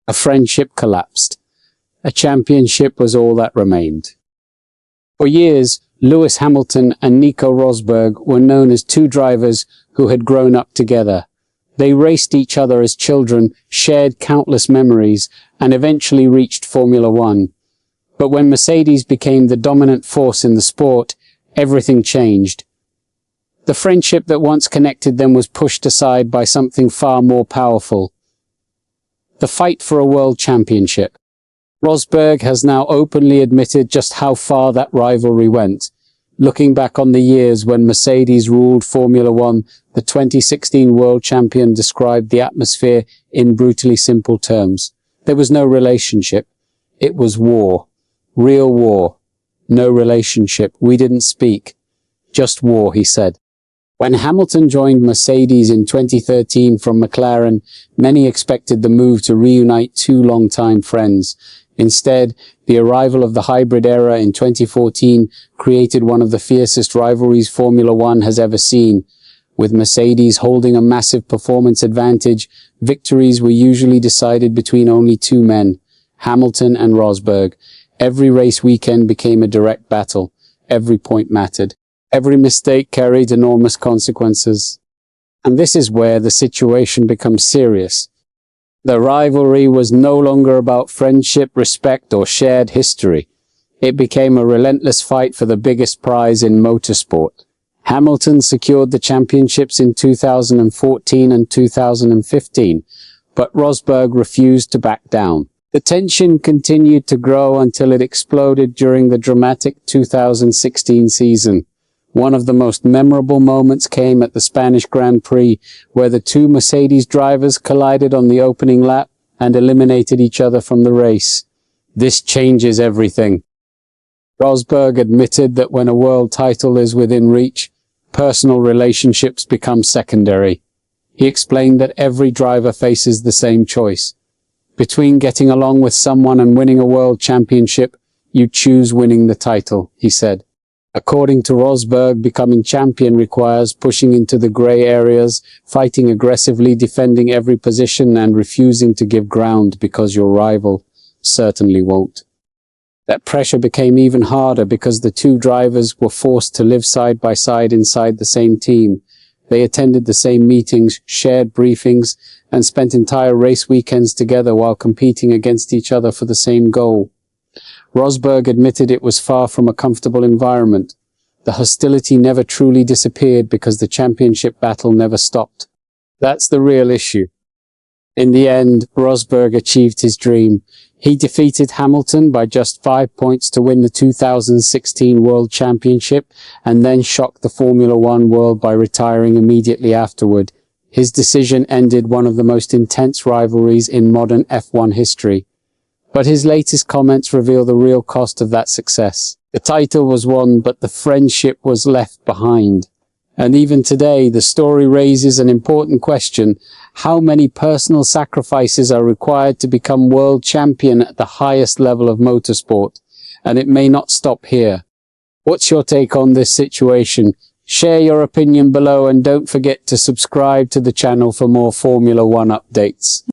A friendship collapsed. A championship was all that remained. For years, Lewis Hamilton and Nico Rosberg were known as two drivers who had grown up together. They raced each other as children, shared countless memories, and eventually reached Formula One. But when Mercedes became the dominant force in the sport, everything changed. The friendship that once connected them was pushed aside by something far more powerful: the fight for a world championship. Rosberg has now openly admitted just how far that rivalry went. Looking back on the years when Mercedes ruled Formula One, the 2016 world champion described the atmosphere in brutally simple terms. There was no relationship. It was war. Real war. No relationship. We didn't speak. Just war, he said. When Hamilton joined Mercedes in 2013 from McLaren, many expected the move to reunite two longtime friends. Instead, the arrival of the hybrid era in 2014 created one of the fiercest rivalries Formula One has ever seen. With Mercedes holding a massive performance advantage, victories were usually decided between only two men, Hamilton and Rosberg. Every race weekend became a direct battle. Every point mattered. Every mistake carried enormous consequences. And this is where the situation becomes serious. The rivalry was no longer about friendship, respect, or shared history. It became a relentless fight for the biggest prize in motorsport. Hamilton secured the championships in 2014 and 2015, but Rosberg refused to back down. The tension continued to grow until it exploded during the dramatic 2016 season. One of the most memorable moments came at the Spanish Grand Prix, where the two Mercedes drivers collided on the opening lap and eliminated each other from the race. This changes everything. Rosberg admitted that when a world title is within reach, personal relationships become secondary. He explained that every driver faces the same choice. Between getting along with someone and winning a world championship, you choose winning the title, he said. According to Rosberg, becoming champion requires pushing into the grey areas, fighting aggressively, defending every position, and refusing to give ground because your rival certainly won't. That pressure became even harder because the two drivers were forced to live side by side inside the same team. They attended the same meetings, shared briefings, and spent entire race weekends together while competing against each other for the same goal. Rosberg admitted it was far from a comfortable environment. The hostility never truly disappeared because the championship battle never stopped. That's the real issue. In the end, Rosberg achieved his dream. He defeated Hamilton by just 5 points to win the 2016 World Championship and then shocked the Formula One world by retiring immediately afterward. His decision ended one of the most intense rivalries in modern F1 history. But his latest comments reveal the real cost of that success. The title was won, but the friendship was left behind. And even today, the story raises an important question: how many personal sacrifices are required to become world champion at the highest level of motorsport? And it may not stop here. What's your take on this situation? Share your opinion below and don't forget to subscribe to the channel for more Formula One updates.